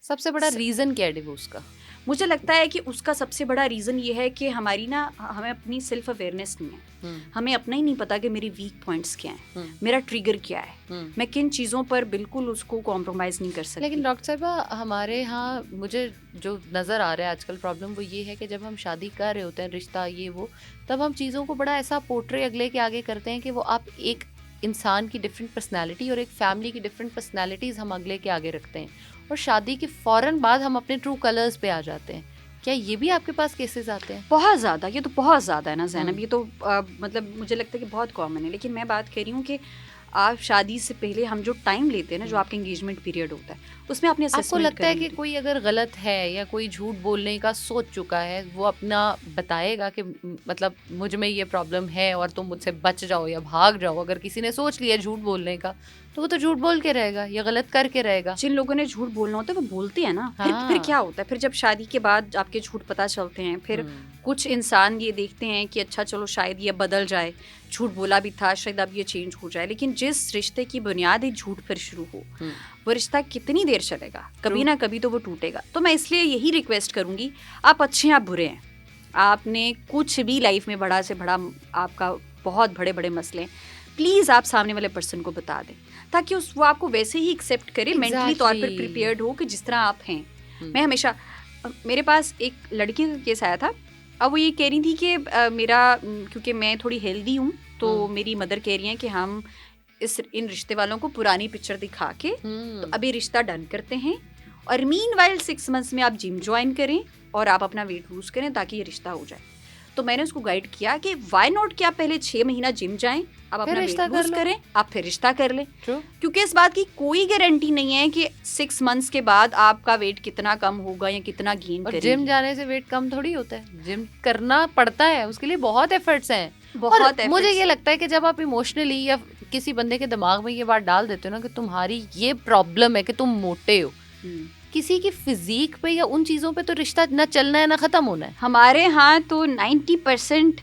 سب سے بڑا ریزن کیا ہے ڈیورس کا؟ مجھے لگتا ہے کہ اس کا سب سے بڑا ریزن یہ ہے کہ ہماری ہمیں اپنی سیلف اویئرنیس نہیں ہے. ہمیں اپنا ہی نہیں پتا کہ میری ویک پوائنٹس کیا ہیں, میرا ٹریگر کیا ہے, میں کن چیزوں پر بالکل اس کو کمپرومائز نہیں کر سکتی. لیکن ڈاکٹر صاحبہ ہمارے ہاں مجھے جو نظر آ رہا ہے آج کل پرابلم وہ یہ ہے کہ جب ہم شادی کر رہے ہوتے ہیں, رشتہ یہ وہ, تب ہم چیزوں کو بڑا ایسا پورٹرے اگلے کے آگے کرتے ہیں کہ وہ آپ ایک انسان کی ڈفرینٹ پرسنالٹی اور ایک فیملی کی ڈفرینٹ پرسنالٹیز ہم اگلے کے آگے رکھتے ہیں, اور شادی کے فوراً بعد ہم اپنے ٹرو کلرز پہ آ جاتے ہیں. کیا یہ بھی آپ کے پاس کیسز آتے ہیں؟ بہت زیادہ, یہ تو بہت زیادہ ہے نا زینب, یہ تو مطلب مجھے لگتا ہے کہ بہت کامن ہے. لیکن میں بات کر رہی ہوں کہ آپ شادی سے پہلے ہم جو ٹائم لیتے ہیں نا, جو آپ کا انگیجمنٹ پیریڈ ہوتا ہے, اس میں اپنے آپ کو لگتا ہے کہ کوئی اگر غلط ہے یا کوئی جھوٹ بولنے کا سوچ چکا ہے, وہ اپنا بتائے گا کہ مطلب مجھ میں یہ پرابلم ہے اور تم مجھ سے بچ جاؤ یا بھاگ جاؤ. اگر کسی نے سوچ لیا جھوٹ بولنے کا تو وہ تو جھوٹ بول کے رہے گا یا غلط کر کے رہے گا. جن لوگوں نے جھوٹ بولنا ہوتا ہے وہ بولتے ہیں نا. پھر کیا ہوتا ہے, پھر جب شادی کے بعد آپ کے جھوٹ پتہ چلتے ہیں, پھر کچھ انسان یہ دیکھتے ہیں کہ اچھا چلو شاید یہ بدل جائے, جھوٹ بولا بھی تھا, شاید اب یہ چینج ہو جائے. لیکن جس رشتے کی بنیاد ایک جھوٹ پر شروع ہو, وہ رشتہ کتنی دیر چلے گا, کبھی نہ کبھی تو وہ ٹوٹے گا. تو میں اس لیے یہی ریکویسٹ کروں گی, آپ اچھے ہیں آپ برے ہیں, آپ نے کچھ بھی لائف میں بڑا سے بڑا آپ کا بہت بڑے بڑے مسئلے, پلیز آپ سامنے والے پرسن کو بتا دیں تاکہ وہ آپ کو ویسے ہی ایکسیپٹ کرے, مینٹلی طور پر پریپیئرڈ ہو کہ جس طرح آپ ہیں. میں ہمیشہ, میرے پاس ایک لڑکی کا کیس آیا تھا, اب وہ یہ کہہ رہی تھی کہ میرا, کیونکہ میں تھوڑی ہیلدی ہوں تو میری مدر کہہ رہی ہیں کہ ہم ان رشتے والوں کو پرانی پکچر دکھا کے تو ابھی رشتہ ڈن کرتے ہیں, اور مین وائل 6 months میں آپ جم جوائن کریں اور آپ اپنا ویٹ لوز کریں تاکہ یہ رشتہ ہو جائے. تو میں نے اس کو گائیڈ کیا کہ وائی ناٹ کہ آپ پہلے 6 مہینہ جم جائیں, آپ اپنا ویٹ لوز کریں, آپ پھر رشتہ کر لیں. کیونکہ اس بات کی کوئی گارنٹی نہیں ہے کہ 6 months کے بعد آپ کا ویٹ کتنا کم ہوگا یا کتنا گین کرے. جم جانے سے ویٹ کم تھوڑی ہوتا ہے, جم کرنا پڑتا ہے, اس کے لیے بہت ایفرٹس ہیں. بہت مجھے یہ لگتا ہے کہ جب آپ ایموشنلی یا کسی بندے کے دماغ میں یہ بات ڈال دیتے ہو نا کہ تمہاری یہ پرابلم ہے کہ تم موٹے ہو, کسی کی فزیک پہ یا ان چیزوں پہ تو رشتہ نہ چلنا ہے نہ ختم ہونا ہے. ہمارے ہاں تو 90%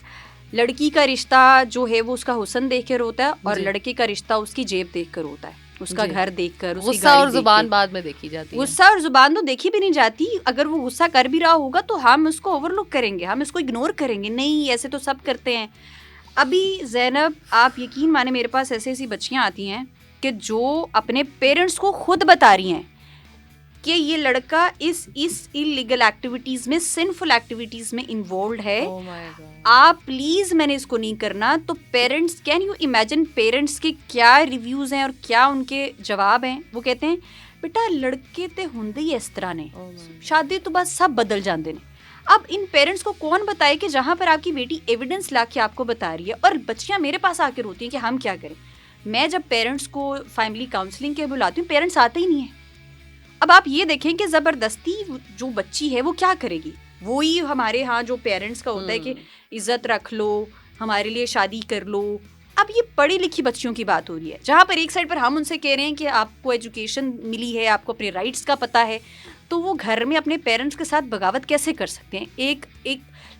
لڑکی کا رشتہ جو ہے وہ اس کا حسن دیکھ کر ہوتا ہے, اور لڑکے کا رشتہ اس کی جیب دیکھ کر ہوتا ہے, اس کا گھر دیکھ کر, غصہ اور زبان بعد میں دیکھی جاتی ہے. غصہ اور زبان تو دیکھی بھی نہیں جاتی. اگر وہ غصہ کر بھی رہا ہوگا تو ہم اس کو اوور لک کریں گے, ہم اس کو اگنور کریں گے, نہیں ایسے تو سب کرتے ہیں. ابھی زینب آپ یقین مانے میرے پاس ایسی بچیاں آتی ہیں کہ جو اپنے پیرنٹس کو خود بتا رہی ہیں کہ یہ لڑکا اس انلیگل ایکٹیویٹیز میں, سنفل ایکٹیویٹیز میں انوالوڈ ہے, آپ پلیز میں نے اس کو نہیں کرنا. تو parents, can you imagine parents کے کیا ریویوز ہیں اور کیا ان کے جواب ہیں. وہ کہتے ہیں بیٹا لڑکے تے ہوندے ہی اس طرح نے, شادی تو بس سب بدل جاندے نے. اب ان پیرنٹس کو کون بتائے کہ جہاں پر آپ کی بیٹی ایویڈنس لا کے آپ کو بتا رہی ہے, اور بچیاں میرے پاس آ کے روتی ہیں کہ ہم کیا کریں. میں جب پیرنٹس کو فیملی کاؤنسلنگ کے بلاتی ہوں, پیرنٹس آتے ہی نہیں ہیں. اب آپ یہ دیکھیں کہ زبردستی جو بچی ہے وہ کیا کرے گی. وہی ہمارے ہاں جو پیرنٹس کا ہوتا ہے کہ عزت رکھ لو, ہمارے لیے شادی کر لو. اب یہ پڑھی لکھی بچیوں کی بات ہو رہی ہے, جہاں پر ایک سائڈ پر ہم ان سے کہہ رہے ہیں کہ آپ کو ایجوکیشن ملی ہے, آپ کو اپنے رائٹس کا پتہ ہے, تو وہ گھر میں اپنے پیرنٹس کے ساتھ بغاوت کیسے کر سکتے ہیں. ایک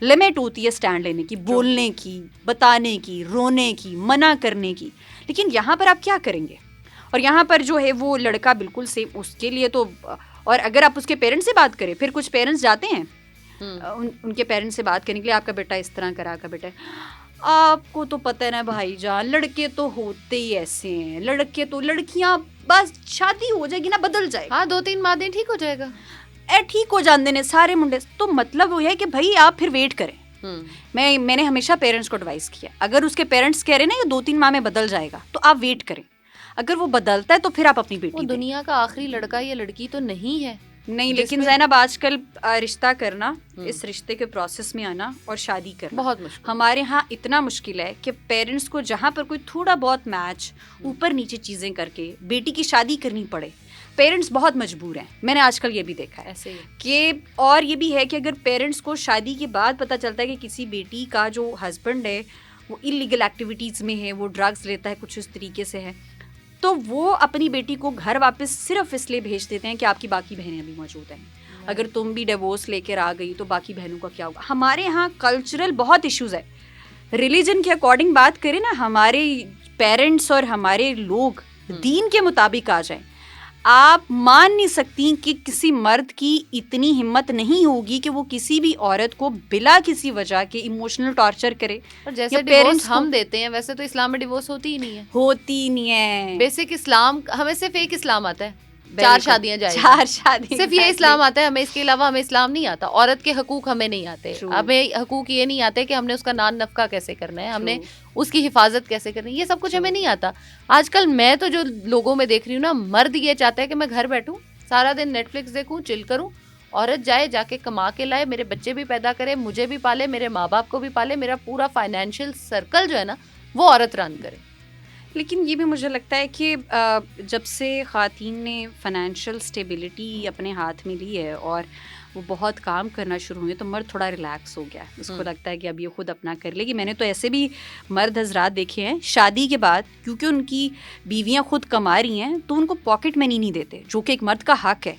لمٹ ہوتی ہے سٹینڈ لینے کی, بولنے کی, بتانے کی, رونے کی, منع کرنے کی. لیکن یہاں پر آپ کیا کریں گے. اور یہاں پر جو ہے وہ لڑکا بالکل سیم, اس کے لیے تو, اور اگر آپ اس کے پیرنٹس سے بات کریں, پھر کچھ پیرنٹس جاتے ہیں ان کے پیرنٹس سے بات کرنے کے لیے, آپ کا بیٹا اس طرح کرا, کا بیٹا, آپ کو تو پتہ ہے نا بھائی جان, لڑکے تو ہوتے ہی ایسے ہیں, لڑکے تو, لڑکیاں بس شادی ہو جائے گی نا بدل جائے گا, ہاں 2-3 ماہ ٹھیک ہو جائے گا, ٹھیک ہو جاندے نے سارے منڈے. تو مطلب وہ ہے کہ بھائی آپ پھر ویٹ کریں. میں نے ہمیشہ پیرنٹس کو ایڈوائز کیا, اگر اس کے پیرنٹس کہہ رہے ہیں نا کہ 2-3 ماہ میں بدل جائے گا, تو آپ ویٹ کریں. اگر وہ بدلتا ہے تو پھر آپ اپنی بیٹی, دنیا کا آخری لڑکا یا لڑکی تو نہیں ہے. نہیں, لیکن زینب آج کل رشتہ کرنا, اس رشتے کے پروسیس میں آنا اور شادی کرنا بہت مشکل, ہمارے ہاں اتنا مشکل ہے کہ پیرنٹس کو جہاں پر کوئی تھوڑا بہت میچ اوپر نیچے چیزیں کر کے بیٹی کی شادی کرنی پڑے, پیرنٹس بہت مجبور ہیں. میں نے آج کل یہ بھی دیکھا ہے ایسے کہ, اور یہ بھی ہے کہ اگر پیرنٹس کو شادی کے بعد پتہ چلتا ہے کہ کسی بیٹی کا جو ہسبینڈ ہے وہ انلیگل ایکٹیویٹیز میں ہے, وہ ڈرگس لیتا ہے, کچھ اس طریقے سے ہے, تو وہ اپنی بیٹی کو گھر واپس صرف اس لیے بھیج دیتے ہیں کہ آپ کی باقی بہنیں بھی موجود ہیں, اگر تم بھی ڈیورس لے کر آ گئی تو باقی بہنوں کا کیا ہوگا. ہمارے یہاں کلچرل بہت ایشوز ہے. ریلیجن کے اکارڈنگ بات کریں نا, ہمارے پیرنٹس اور ہمارے لوگ دین کے مطابق آ جائیں. آپ مان نہیں سکتی کہ کسی مرد کی اتنی ہمت نہیں ہوگی کہ وہ کسی بھی عورت کو بلا کسی وجہ کے ایموشنل ٹارچر کرے. اور جیسے ڈیورس ہم دیتے ہیں ویسے تو اسلام میں ڈیورس ہوتی ہی نہیں ہے. ہوتی نہیں ہے. بیسک اسلام ہمیں صرف ایک اسلام آتا ہے, 4 شادیاں جائز, 4 شادی, صرف یہ اسلام آتا ہے ہمیں. اس کے علاوہ ہمیں اسلام نہیں آتا. عورت کے حقوق ہمیں نہیں آتے. ہمیں حقوق یہ نہیں آتے کہ ہم نے اس کا نان نفقہ کیسے کرنا ہے, ہم نے اس کی حفاظت کیسے کرنی ہے, یہ سب کچھ ہمیں نہیں آتا. آج کل میں تو جو لوگوں میں دیکھ رہی ہوں نا, مرد یہ چاہتا ہے کہ میں گھر بیٹھوں, سارا دن نیٹ فلکس دیکھوں, چل کروں. عورت جائے, جا کے کما کے لائے, میرے بچے بھی پیدا کرے, مجھے بھی پالے, میرے ماں باپ کو بھی پالے, میرا پورا فائنینشیل سرکل جو ہے نا وہ عورت رن کرے. لیکن یہ بھی مجھے لگتا ہے کہ جب سے خواتین نے فائنینشیل اسٹیبلٹی اپنے ہاتھ میں لی ہے اور وہ بہت کام کرنا شروع ہوئے تو مرد تھوڑا ریلیکس ہو گیا. اس کو لگتا ہے کہ اب یہ خود اپنا کر لے گی. میں نے تو ایسے بھی مرد حضرات دیکھے ہیں شادی کے بعد, کیونکہ ان کی بیویاں خود کما رہی ہیں تو ان کو پاکٹ منی نہیں دیتے, جو کہ ایک مرد کا حق ہے.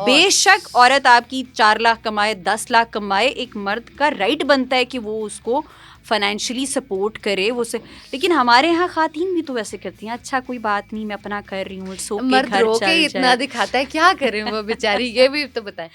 بے شک عورت آپ کی 4 لاکھ کمائے, 10 لاکھ کمائے, ایک مرد کا رائٹ بنتا ہے کہ وہ اس کو فائنینشلی سپورٹ کرے وہ سے. لیکن ہمارے یہاں خواتین بھی تو ویسے کرتی ہیں, اچھا کوئی بات نہیں میں اپنا کر رہی ہوں, مرد رو کے اتنا دکھاتا ہے, کیا کریں وہ بیچاری, یہ بھی تو بتائیں.